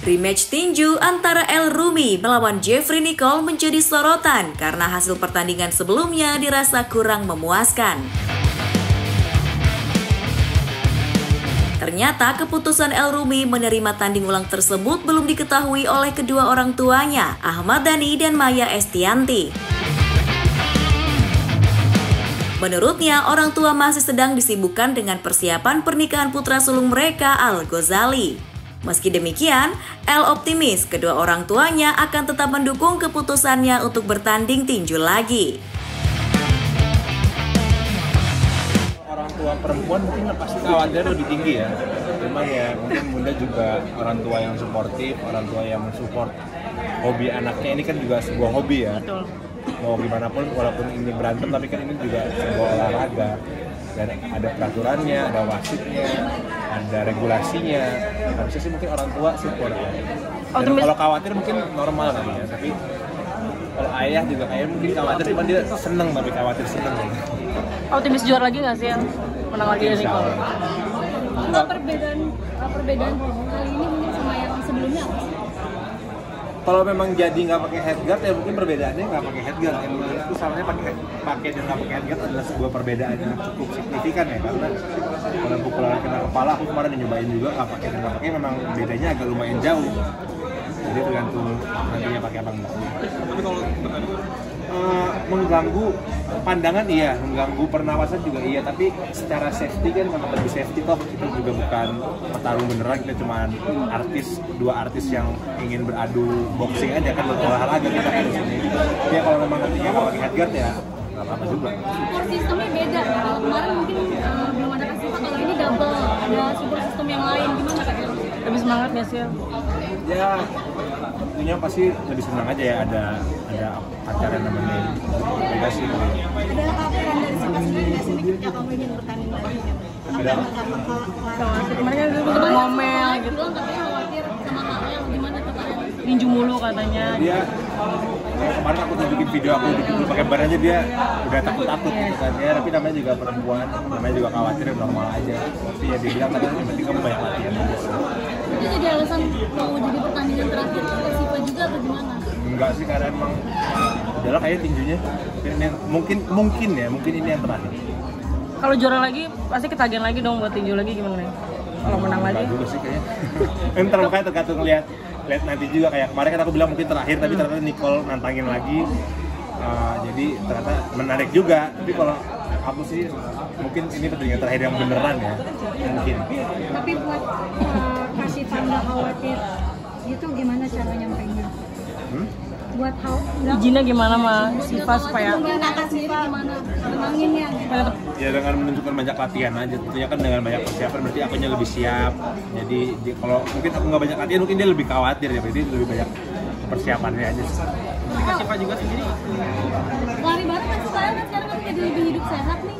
Rematch tinju antara El Rumi melawan Jeffrey Nicole menjadi sorotan karena hasil pertandingan sebelumnya dirasa kurang memuaskan. Ternyata keputusan El Rumi menerima tanding ulang tersebut belum diketahui oleh kedua orang tuanya, Ahmad Dhani dan Maya Estianti. Menurutnya, orang tua masih sedang disibukkan dengan persiapan pernikahan putra sulung mereka, Al Ghazali. Meski demikian, El optimis kedua orang tuanya akan tetap mendukung keputusannya untuk bertanding tinju lagi. Orang tua perempuan mungkin pasti khawatir lebih tinggi ya. Cuman ya mungkin Bunda juga orang tua yang suportif, orang tua yang mensupport hobi anaknya. Ini kan juga sebuah hobi ya. Betul. Mau gimana pun, walaupun ini berantem, tapi kan ini juga sebuah olahraga. Dan ada peraturannya, ada wasitnya, ada regulasinya. Harusnya sih mungkin orang tua support ya. Dan kalau khawatir mungkin normal kali ya, tapi kalau ayah juga kayak mungkin khawatir, cuma dia seneng, tapi khawatir seneng. Optimis juara lagi nggak sih yang menang lagi ya Nicole? Enggak, perbedaan kali ini mungkin sama yang sebelumnya apa sih? Kalau memang jadi nggak pakai headguard ya mungkin perbedaannya nggak pakai headguard. Yang menurutku salahnya pakai dan nggak pakai headguard adalah sebuah perbedaan yang cukup signifikan ya, karena kalau pukulan kena kepala aku kemarin nyobain juga nggak pakai dan nggak pakai memang bedanya agak lumayan jauh. Jadi tergantung nantinya pakai apa enggak. Tapi kalau mengganggu pandangan iya, mengganggu pernapasan juga iya, tapi secara safety kan memang lebih safety toh. Kita juga bukan petarung beneran, kita cuma dua artis yang ingin beradu boxing aja kan, olahraga kita kan di sini. Ya kalau memang nantinya nggak pakai headguard ya nggak apa-apa juga. Support sistemnya beda. Kalau kemarin mungkin belum ada kasih kalau ini double, ada support sistem yang lain, gimana Kak? Lebih semangat nggak sih? Ya tentunya pasti lebih senang aja ya ada acara namanya beda sih. Ada laporan dari Siva sendiri nggak sih ketika kamu ingin bertanding lagi? Ada. Kemarin kan itu ngomel gitu. Bilang katanya khawatir sama Karel, gimana tuh Karel? Tinju mulu katanya. Dia kemarin aku tunjukin video aku dulu pakai ban aja, dia udah takut gitu kan ya, tapi namanya juga perempuan, namanya juga khawatir, normal aja. Tapi ya dia bilang katanya yang penting kamu banyak latihan aja. Itu jadi alasan mau jadi pertandingan terakhir untuk Siva juga atau gimana? Enggak sih, karena emang udahlah kayak tinjunya mungkin ini yang terakhir. Kalau juara lagi pasti ketagihan lagi dong buat tinju lagi, gimana nih? Kalau menang lagi? Enggak juga sih kayaknya. Entar makanya tergantung lihat nanti juga, kayak kemarin kan aku bilang mungkin terakhir, tapi ternyata Nicole nantangin lagi. Jadi ternyata menarik juga. Tapi kalau aku sih mungkin ini pertandingan terakhir yang beneran ya, mungkin. Tapi buat kasih tanda khawatir itu gimana cara nyampainya? Buat izinnya gimana sama Siva supaya nggak kasih gimana menanginnya gitu. Ya dengan menunjukkan banyak latihan aja, tentunya kan dengan banyak persiapan berarti akunya lebih siap. Jadi kalau mungkin aku nggak banyak latihan, mungkin dia lebih khawatir ya, berarti lebih banyak persiapannya aja. Siva juga sendiri Lari bareng kan sekarang kan jadi lebih hidup sehat nih.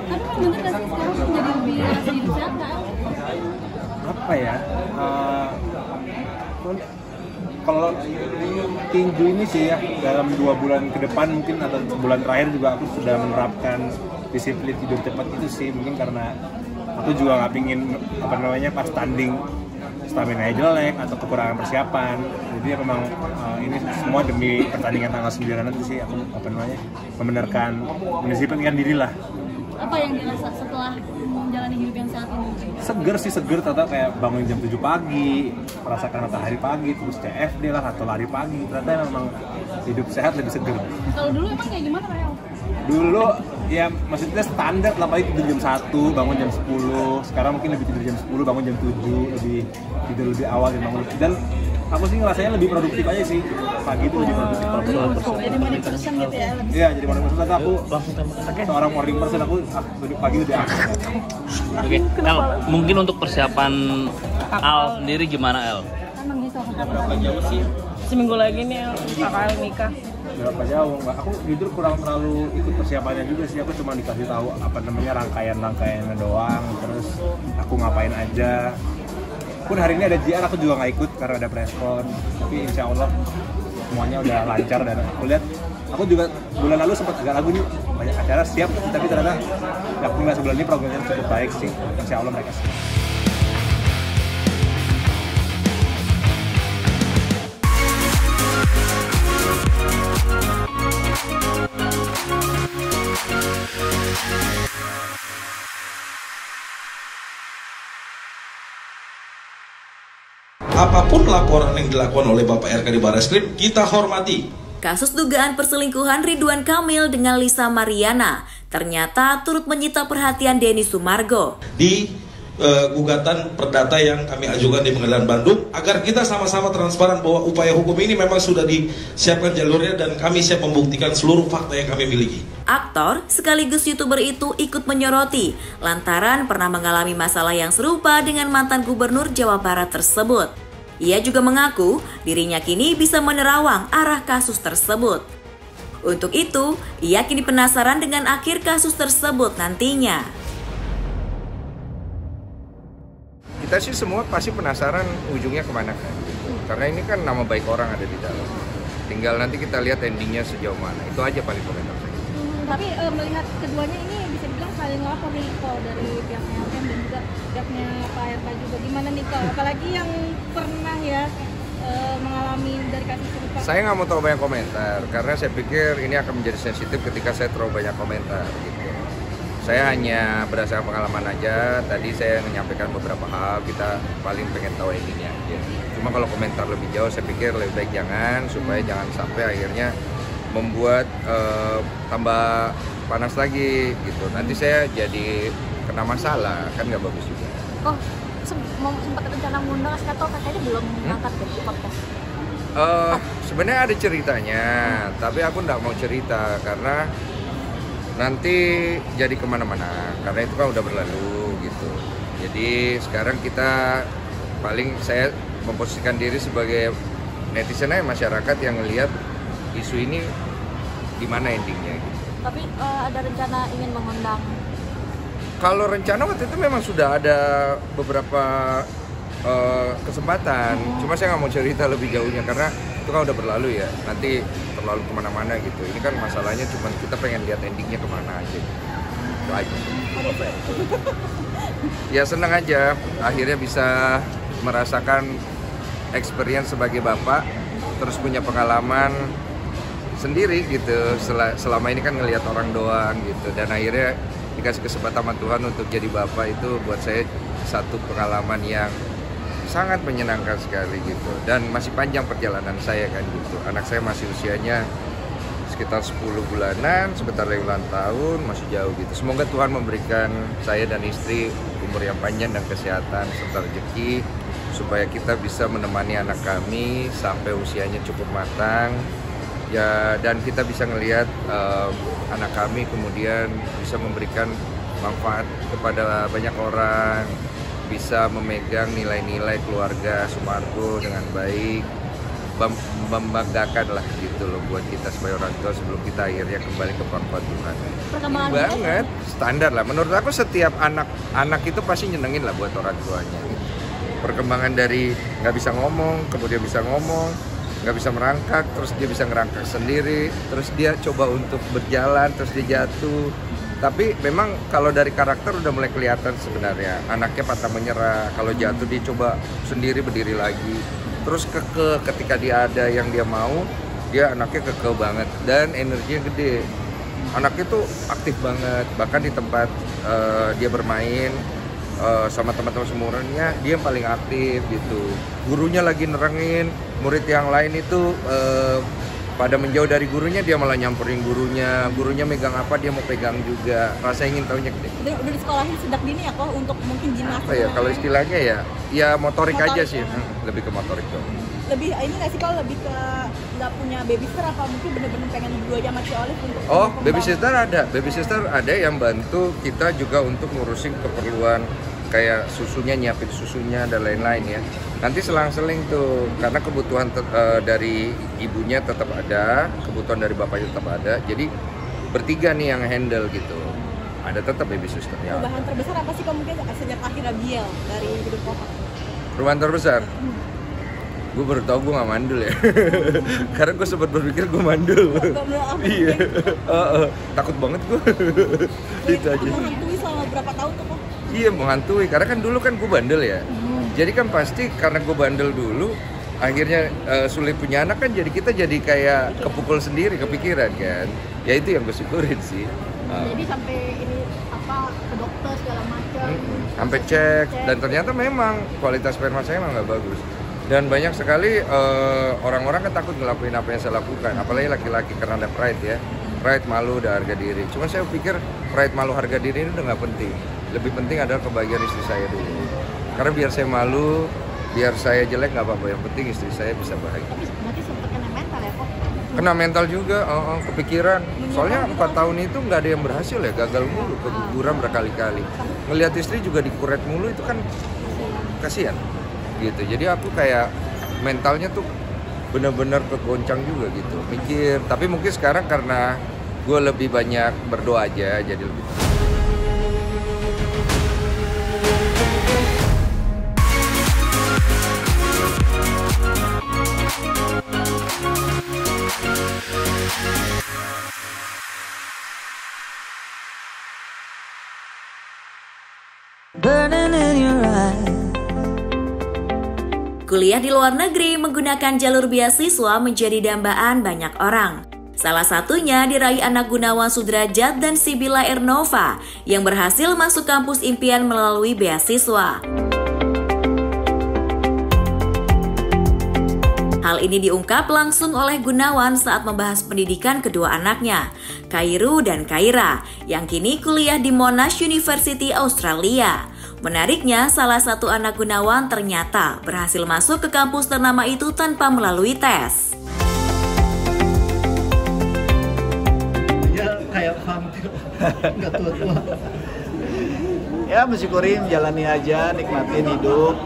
Tapi bener gak sih sekarang jadi lebih hidup sehat kan? Apa ya? Kalau tinju ini sih ya, dalam 2 bulan ke depan mungkin atau bulan terakhir juga aku sudah menerapkan disiplin tidur cepat itu sih, mungkin karena aku juga nggak pingin pas tanding stamina jelek atau kekurangan persiapan. Jadi ya memang ini semua demi pertandingan tanggal 9 nanti sih aku membenarkan, mendisiplinkan diri lah. Apa yang dirasa setelah menjalani hidup yang sehat ini? Seger ternyata, kayak bangun jam 7 pagi, merasakan matahari pagi, terus CFD lah atau lari pagi. Ternyata memang hidup sehat lebih seger. Kalau dulu emang kayak gimana Rel? Dulu ya maksudnya standar lah, paling tidur jam 1, bangun jam 10. Sekarang mungkin lebih tidur jam 10, bangun jam 7, tidur lebih awal dan bangun. Dan aku sih ngerasanya lebih produktif aja sih. Pagi itu lebih produktif. Jadi morning person gitu ya? Iya, jadi morning person. Aku seorang morning person, aku pagi lebih aktif. Oke, El, mungkin untuk persiapan Al sendiri gimana El? Emang gitu. Berapa jauh sih? seminggu lagi nih Kakak nikah. Berapa jauh? Nggak, aku jujur kurang terlalu ikut persiapannya juga sih. Aku cuma dikasih tahu rangkaiannya doang, terus aku ngapain aja. Pun hari ini ada JR, aku juga nggak ikut karena ada preskon. Tapi insya Allah semuanya udah lancar, dan aku lihat, aku juga bulan lalu sempat agak ragu nih, banyak acara siap, tapi ternyata aku nggak sebulan ini programnya cukup baik sih. Insya Allah mereka siap. Apapun laporan yang dilakukan oleh Bapak RK di Barreskrim, kita hormati. Kasus dugaan perselingkuhan Ridwan Kamil dengan Lisa Mariana ternyata turut menyita perhatian Denny Sumargo. Di gugatan perdata yang kami ajukan di Pengadilan Bandung, agar kita sama-sama transparan bahwa upaya hukum ini memang sudah disiapkan jalurnya dan kami siap membuktikan seluruh fakta yang kami miliki. Aktor sekaligus YouTuber itu ikut menyoroti lantaran pernah mengalami masalah yang serupa dengan mantan gubernur Jawa Barat tersebut. Ia juga mengaku dirinya kini bisa menerawang arah kasus tersebut. Untuk itu, ia kini penasaran dengan akhir kasus tersebut nantinya. Kita sih semua pasti penasaran ujungnya kemana kan, karena ini kan nama baik orang ada di dalam. Tinggal nanti kita lihat endingnya sejauh mana, itu aja paling komentar saya. Tapi melihat keduanya ini bisa dibilang saling lapor nih Ko, dari pihaknya LM dan juga pihaknya Pak RK juga. Gimana nih Ko, apalagi yang pernah ya mengalami dari kasus serupa. Saya nggak mau terlalu banyak komentar, karena saya pikir ini akan menjadi sensitif ketika saya terlalu banyak komentar gitu. Saya hanya berdasarkan pengalaman aja, tadi saya menyampaikan beberapa hal, kita paling pengen tahu endingnya aja. Cuma kalau komentar lebih jauh, saya pikir lebih baik jangan, supaya jangan sampai akhirnya membuat tambah panas lagi gitu. Nanti saya jadi kena masalah, kan nggak bagus juga. Oh, sempat rencana ngundang atau katanya belum ngangkat dari podcast? Sebenarnya ada ceritanya, tapi aku nggak mau cerita karena nanti jadi kemana-mana, karena itu kan udah berlalu gitu. Jadi sekarang kita paling saya memposisikan diri sebagai netizen aja, masyarakat yang ngelihat isu ini gimana endingnya gitu. Tapi ada rencana ingin mengundang? Kalau rencana waktu itu memang sudah ada beberapa kesempatan, cuma saya nggak mau cerita lebih jauhnya karena itu kan udah berlalu ya, nanti terlalu kemana-mana gitu. Ini kan masalahnya cuma kita pengen lihat endingnya kemana aja. Itu aja. Ya senang aja, akhirnya bisa merasakan experience sebagai bapak, terus punya pengalaman sendiri gitu. Selama ini kan ngelihat orang doang gitu, dan akhirnya dikasih kesempatan sama Tuhan untuk jadi bapak, itu buat saya satu pengalaman yang sangat menyenangkan sekali gitu. Dan masih panjang perjalanan saya kan gitu. Anak saya masih usianya sekitar 10 bulanan, sebentar lagi ulang tahun, masih jauh gitu. Semoga Tuhan memberikan saya dan istri umur yang panjang dan kesehatan serta rezeki, supaya kita bisa menemani anak kami sampai usianya cukup matang ya, dan kita bisa ngelihat anak kami kemudian bisa memberikan manfaat kepada banyak orang, bisa memegang nilai-nilai keluarga Sumargo dengan baik, membanggakan lah gitu loh buat kita sebagai orang tua sebelum kita akhirnya kembali ke pangkuan Tuhan. Perkembangan Banget, standar lah. Menurut aku setiap anak itu pasti nyenengin lah buat orang tuanya. Perkembangan dari nggak bisa ngomong, kemudian bisa ngomong, nggak bisa merangkak, terus dia bisa ngerangkak sendiri, terus dia coba untuk berjalan, terus dia jatuh. Tapi memang kalau dari karakter udah mulai kelihatan sebenarnya anaknya pantang menyerah. Kalau jatuh dia coba sendiri berdiri lagi. Terus kekeh ketika dia ada yang dia mau, dia anaknya kekeh banget dan energinya gede. Anaknya tuh aktif banget, bahkan di tempat dia bermain sama teman-teman seumurannya dia yang paling aktif gitu. Gurunya lagi nerangin, murid yang lain itu pada menjauh dari gurunya, dia malah nyamperin gurunya megang apa dia mau pegang juga, rasa ingin tahunya gede. Udah disekolahin sejak dini ya kok untuk mungkin gimnastik? Apa ya kalau istilahnya ya motorik aja sih, lebih ke motorik dong. Lebih ini nggak sih kalau lebih ke nggak punya babysitter apa mungkin bener-bener pengen berdua aja sama si Olive untuk babysitter ada yang bantu kita juga untuk ngurusin keperluan kayak susunya, nyiapin susunya dan lain-lain ya. Nanti selang-seling tuh, karena kebutuhan dari ibunya tetap ada, kebutuhan dari bapaknya tetap ada. Jadi bertiga nih yang handle gitu. Ada tetap babysitter ya. Perubahan terbesar apa sih kalau mungkin sejak akhirnya Biel dari hidup Kohar? Perubahan terbesar? Gue baru tau gue gak mandul ya. Karena gue sempat berpikir gue mandul. Iya. Takut banget gue. Itu aja. Menghantui selama berapa tahun tuh kok? Iya menghantui, karena kan dulu kan gue bandel ya. Jadi kan pasti karena gue bandel dulu, akhirnya sulit punya anak kan, jadi kita jadi kayak kepukul sendiri, kepikiran kan. Ya itu yang gue syukurin sih. Jadi sampai ini ke dokter segala macam. Sampai cek dan ternyata memang kualitas sperma saya emang nggak bagus. Dan banyak sekali orang-orang kan takut ngelakuin apa yang saya lakukan, apalagi laki-laki karena ada pride ya. Pride, malu, dan harga diri. Cuma saya pikir pride, malu, harga diri ini udah nggak penting. Lebih penting adalah kebahagiaan istri saya dulu. Karena biar saya malu, biar saya jelek nggak apa-apa. Yang penting istri saya bisa bahagia. Tapi berarti sempat kena mental ya kok? Kena mental juga, kepikiran. Soalnya 4 tahun itu nggak ada yang berhasil ya, gagal mulu, keguguran berkali-kali. Ngelihat istri juga dikuret mulu itu kan kasihan. Gitu. Jadi aku kayak mentalnya tuh benar-benar kegoncang juga gitu. Mikir, tapi mungkin sekarang karena gue lebih banyak berdoa aja, jadi lebih. Burning in your eyes. Kuliah di luar negeri menggunakan jalur beasiswa menjadi dambaan banyak orang. Salah satunya diraih anak Gunawan Sudrajat dan Sibila Ernova yang berhasil masuk kampus impian melalui beasiswa. Hal ini diungkap langsung oleh Gunawan saat membahas pendidikan kedua anaknya, Khairu dan Khaira, yang kini kuliah di Monash University Australia. Menariknya, salah satu anak Gunawan ternyata berhasil masuk ke kampus ternama itu tanpa melalui tes. Ya kayak vampir, nggak tua-tua. Ya mensyukuri, jalani aja, nikmatin hidup.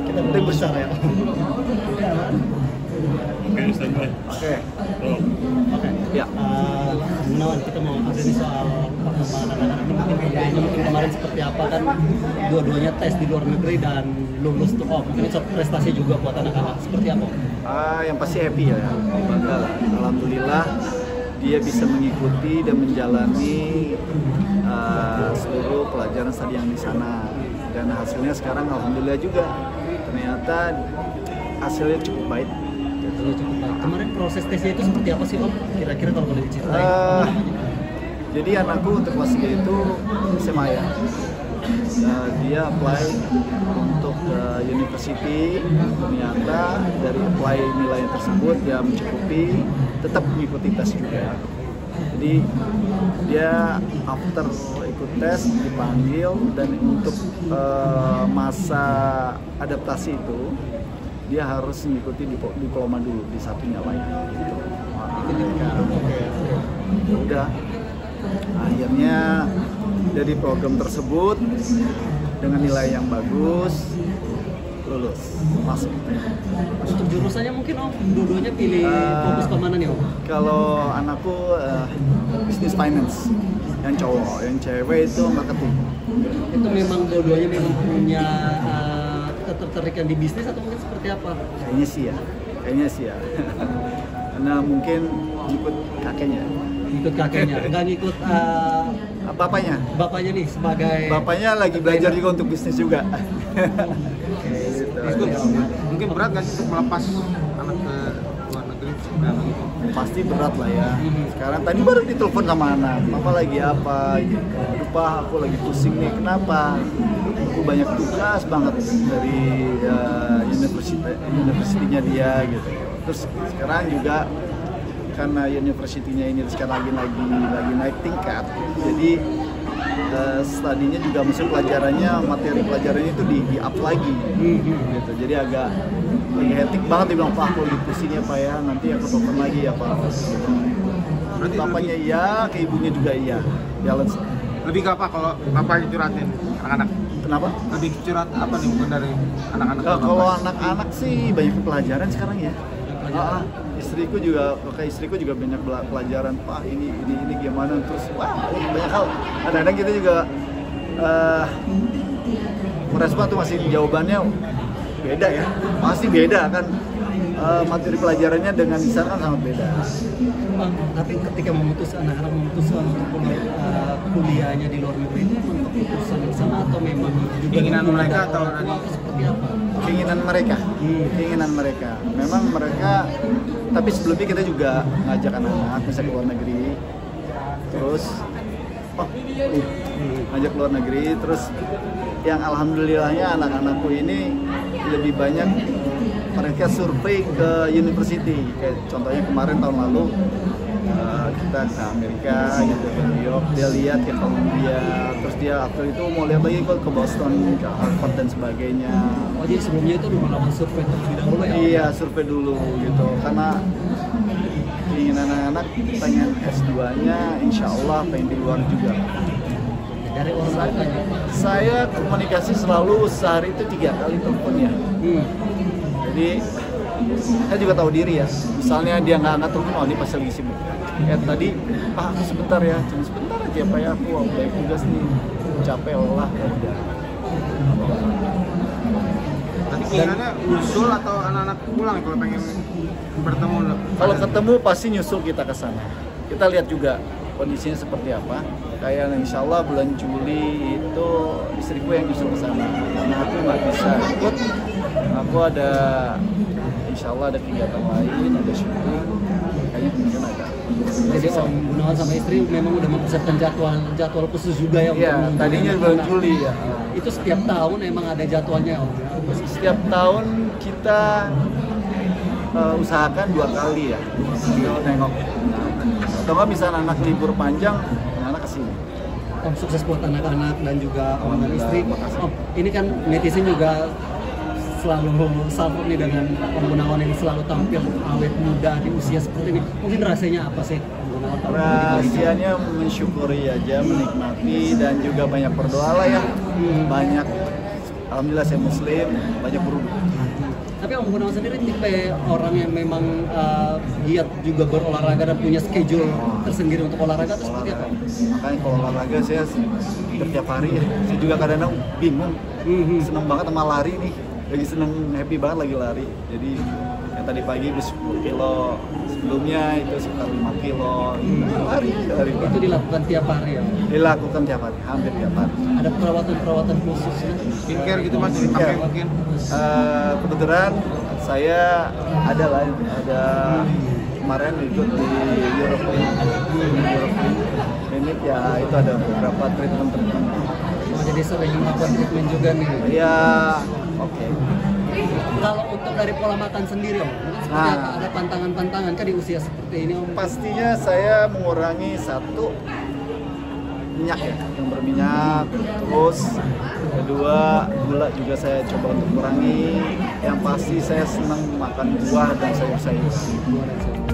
Kita penting besar ya. Oke. Ya. Gunawan, kita mau ada nih soal perkembangan anak-anak ini, mungkin kemarin seperti apa kan, dua-duanya tes di luar negeri dan lulus tuh, mungkin itu prestasi juga buat anak-anak, seperti apa? Yang pasti happy ya, bangga lah. Alhamdulillah dia bisa mengikuti dan menjalani seluruh pelajaran studi yang di sana, dan hasilnya sekarang alhamdulillah juga ternyata hasilnya cukup baik. Cukup baik. Kemarin proses tesnya itu seperti apa sih Om? Kira-kira kalau boleh diceritain? Jadi anakku untuk kelas 3 itu SMA ya. Dia apply untuk university, ternyata dari apply nilai tersebut dia mencukupi, tetap mengikuti tes juga. Jadi dia after ikut tes dipanggil, dan untuk masa adaptasi itu dia harus mengikuti diploma dulu di satunya lagi. Udah, akhirnya dari program tersebut dengan nilai yang bagus lulus, masuk. Untuk jurusannya mungkin Om, dua-duanya pilih fokus kemana nih Om? Kalau anakku business finance, yang cowok, yang cewek itu marketing. Itu memang dua-duanya memang punya ketertarikan di bisnis atau mungkin seperti apa? Kayaknya sih ya. Karena mungkin ikut kakeknya. Ikut kakeknya, nggak ngikut bapaknya. Bapaknya nih sebagai. Bapaknya lagi belajar juga untuk bisnis juga. Mungkin berat nggak sih untuk melepas anak ke luar negeri? Pasti berat lah ya. Sekarang tadi baru ditelepon sama anak, papa lagi apa gitu. Lupa, aku lagi pusing nih, kenapa? Aku banyak tugas banget dari universitinya dia gitu. Terus sekarang juga karena universitinya ini sekarang lagi naik tingkat, jadi studinya juga masuk pelajarannya, materi pelajarannya itu di up lagi gitu. Jadi agak lagi hektik banget, dia bilang, Pak aku lagi pusing ya Pak ya, nanti aku telepon lagi ya Pak. Berarti bapaknya iya, ke ibunya juga iya, balance. Lebih ke apa kalau bapaknya curhatin anak-anak? Kenapa? Lebih curhat apa nih mungkin dari anak-anak? Kalau anak-anak sih banyak pelajaran sekarang ya. Istriku juga banyak pelajaran, Pak ini gimana, terus wah banyak hal. Kadang-kadang kita juga merespon tuh masih jawabannya beda ya, pasti beda kan. Materi pelajarannya dengan di sana kan sangat beda. Tapi ketika anak-anak memutuskan untuk kuliahnya di luar negeri, itu memang keputusan bersama atau memang keinginan mereka atau seperti apa? Keinginan mereka. Memang mereka, tapi sebelumnya kita juga ngajak anak-anak bisa ke luar negeri. Terus apa ngajak luar negeri. Terus yang alhamdulillahnya anak-anakku ini lebih banyak mereka survei ke university, kayak contohnya kemarin tahun lalu kita ke Amerika gitu, ke New York, dia lihat ke Columbia, terus dia after itu mau lihat lagi ke Boston, ke Harvard dan sebagainya. Oh jadi sebelumnya itu melakukan survei terlebih dahulu ya? Iya, survei dulu gitu, karena keinginan anak-anak pengen S2-nya insya Allah pengen di luar juga. Dari orang tuanya? Saya komunikasi selalu sehari itu 3 kali telepon ya. Jadi saya juga tahu diri ya. Misalnya dia nggak angkat telepon, oh ini pasti lagi sibuk. Kayak tadi, Pak sebentar ya, cuma sebentar aja Pak ya, aku baik tugas nih, capek lelah ya udah. Tadi keinginannya nyusul atau anak-anak pulang kalau pengen bertemu? Kalau ketemu pasti nyusul kita ke sana. Kita lihat juga kondisinya seperti apa. Kayak insya Allah bulan Juli itu istriku yang nyusul ke sana. Karena aku nggak bisa ikut. Aku ada, insya Allah ada kegiatan lain, ada syuting. Kayaknya mungkin ada. Jadi Om Gunawan sama istri memang udah mempersiapkan jadwal khusus juga ya? Iya, tadinya bulan Juli ya. Itu setiap tahun emang ada jadwalnya Om? Setiap tahun kita usahakan 2 kali ya. Kita nengok. Atau nggak misalnya anak libur panjang, anak kesini. Om sukses buat anak-anak dan juga Om dan istri. Om, ini kan netizen juga selalu salut nih dengan Om Gunawan ini selalu tampil awet muda di usia seperti ini. Mungkin rahasianya apa sih Om Gunawan? Rahasianya mensyukuri aja, menikmati dan juga banyak berdoa lah ya. Banyak, alhamdulillah saya muslim, banyak berdoa. Tapi Om Gunawan sendiri tipe orang yang memang giat juga berolahraga dan punya schedule tersendiri untuk olahraga itu seperti apa? Makanya kalau olahraga saya setiap hari ya. Saya juga kadang-kadang bingung, seneng banget sama lari nih. Lagi seneng, happy banget lagi lari. Jadi yang tadi pagi itu 10 kilo, sebelumnya itu sekitar 5 kilo. Lari. Itu dilakukan tiap hari ya? Dilakukan tiap hari, hampir tiap hari. Ada perawatan khusus ya? Skincare gitu Mas, dipakai mungkin? Kebetulan saya ada kemarin ikut di European Clinic ya, itu ada beberapa treatment. Oh, jadi sering melakukan treatment juga nih? Iya, oke. Kalau untuk dari pola makan sendiri Om, seperti apa? Ada pantangan-pantangan kan di usia seperti ini Om? Pastinya saya mengurangi minyak ya, yang berminyak, terus kedua gula juga saya coba untuk kurangi. Yang pasti saya senang makan buah dan sayur-sayuran.